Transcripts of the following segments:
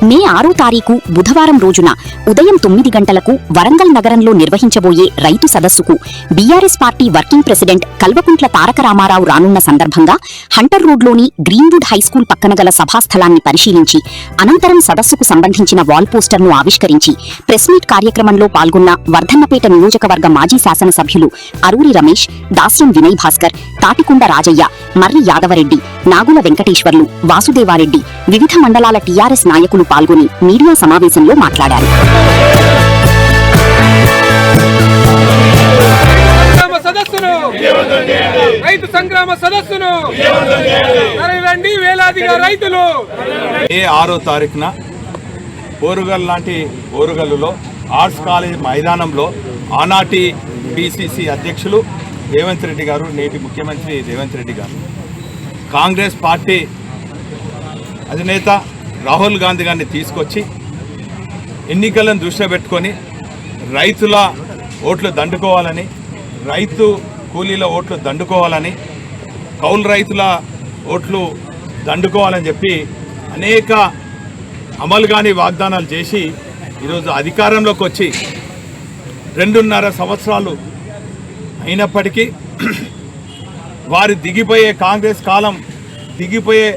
మే 6వ తారీఖు బుధవారం రోజున ఉదయం 9 గంటలకు వరంగల్ నగరంలో నిర్వహించబోయే రైతు సదస్సుకు BRS party working president Kalvakuntla Taraka Rama Rao రానున్న సందర్భంగా హంటర్ రోడ్లోని గ్రీన్వుడ్ హైస్కూల్ పక్కన గల సభాస్థలాన్ని పరిశీలించి అనంతరం సదస్సుకు సంబంధించిన వాల్ పోస్టర్ను ఆవిష్కరించి ప్రెస్ మీట్ కార్యక్రమంలో పాల్గొన్న వర్ధన్నపేట నియోజకవర్గ మాజీ శాసనసభ్యులు అరూరి రమేష్, దాస్యం వినయ్ భాస్కర్, తాటికొండ రాజయ్య, మర్రి యాదవరెడ్డి, నాగుల వెంకటేశ్వర్లు, వాసుదేవారెడ్డి, వివిధ మండలాల టీఆర్ఎస్ నాయకులు పాల్గొని మీడియా సమావేశంలో మాట్లాడారు. రైతు సంగ్రామ సదస్సును రండి వేలాదిగా రైతులు. మే 6వ తారీఖున ఓరుగల్ లాంటి ఓరుగల్లులో ఆర్ట్స్ కాలేజ్ మైదానంలో ఆనాటి పిసిసి అధ్యక్షులు రేవంత్ రెడ్డి గారు, నేటి ముఖ్యమంత్రి రేవంత్ రెడ్డి గారు, కాంగ్రెస్ పార్టీ అధినేత రాహుల్ గాంధీ గారిని తీసుకొచ్చి ఎన్నికలను దృష్టిలో పెట్టుకొని రైతుల ఓట్లు దండుకోవాలని, రైతు కూలీల ఓట్లు దండుకోవాలని, కౌలు రైతుల ఓట్లు దండుకోవాలని చెప్పి అనేక అమలు కాని వాగ్దానాలు చేసి ఈరోజు అధికారంలోకి వచ్చి 2.5 సంవత్సరాలు అయినప్పటికీ వారి దిగిపోయే కాంగ్రెస్ కాలం దిగిపోయే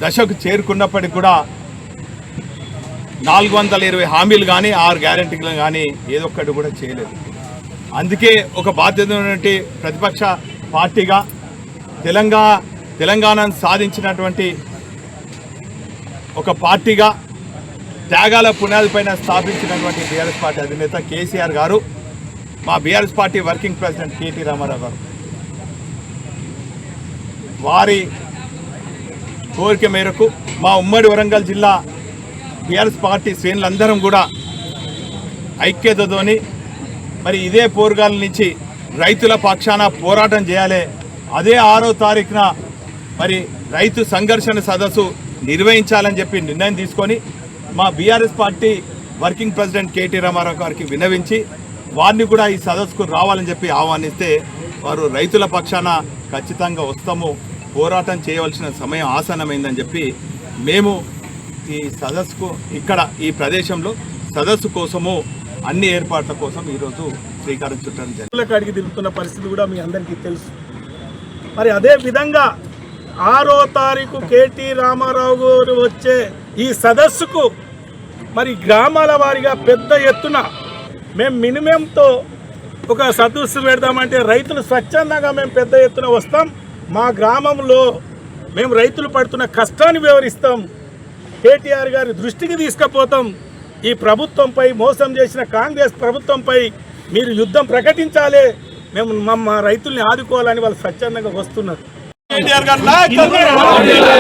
దశకు చేరుకున్నప్పటికీ కూడా 420 హామీలు కానీ 6 గ్యారెంటీలు కానీ ఏదో ఒక్కటి కూడా చేయలేదు. అందుకే ఒక బాధ్యత ఉన్నటువంటి ప్రతిపక్ష పార్టీగా తెలంగాణను సాధించినటువంటి ఒక పార్టీగా త్యాగాల పునాదిపైన స్థాపించినటువంటి బీఆర్ఎస్ పార్టీ అధినేత కేసీఆర్ గారు, మా BRS party working president KT Rama Rao గారు, వారి కోరిక మేరకు మా ఉమ్మడి వరంగల్ జిల్లా బీఆర్ఎస్ పార్టీ శ్రేణులందరం కూడా ఐక్యతతోని మరి ఇదే పోరుగాల నుంచి రైతుల పక్షాన పోరాటం చేయాలి. అదే 6వ తారీఖున మరి రైతు సంఘర్షణ సదస్సు నిర్వహించాలని చెప్పి నిర్ణయం తీసుకొని మా BRS party working president KT Rama Rao గారికి విన్నవించి వారిని కూడా ఈ సదస్సుకు రావాలని చెప్పి ఆహ్వానిస్తే వారు రైతుల పక్షాన ఖచ్చితంగా వస్తాము, పోరాటం చేయవలసిన సమయం ఆసన్నమైందని చెప్పి మేము ఈ సదస్సుకు ఇక్కడ ఈ ప్రదేశంలో సదస్సు కోసము అన్ని ఏర్పాట్ల కోసం ఈరోజు శ్రీకారం చుట్టడం జరిగింది. అడిగి తిరుగుతున్న పరిస్థితి కూడా మీ అందరికీ తెలుసు. మరి అదే విధంగా 6వ తారీఖు కేటీ రామారావు గారు వచ్చే ఈ సదస్సుకు మరి గ్రామాల వారీగా పెద్ద ఎత్తున మేము మినిమంతో ఒక సదస్సు పెడదామంటే రైతులు స్వచ్ఛందంగా మేము పెద్ద ఎత్తున వస్తాం. మా గ్రామంలో మేము రైతులు పడుతున్న కష్టాన్ని వివరిస్తాం, కేటీఆర్ గారి దృష్టికి తీసుకుపోతాం. ఈ ప్రభుత్వంపై, మోసం చేసిన కాంగ్రెస్ ప్రభుత్వంపై మీరు యుద్ధం ప్రకటించాలి, మేము మా రైతుల్ని ఆదుకోవాలని వాళ్ళు స్వచ్ఛందంగా వస్తున్నారు.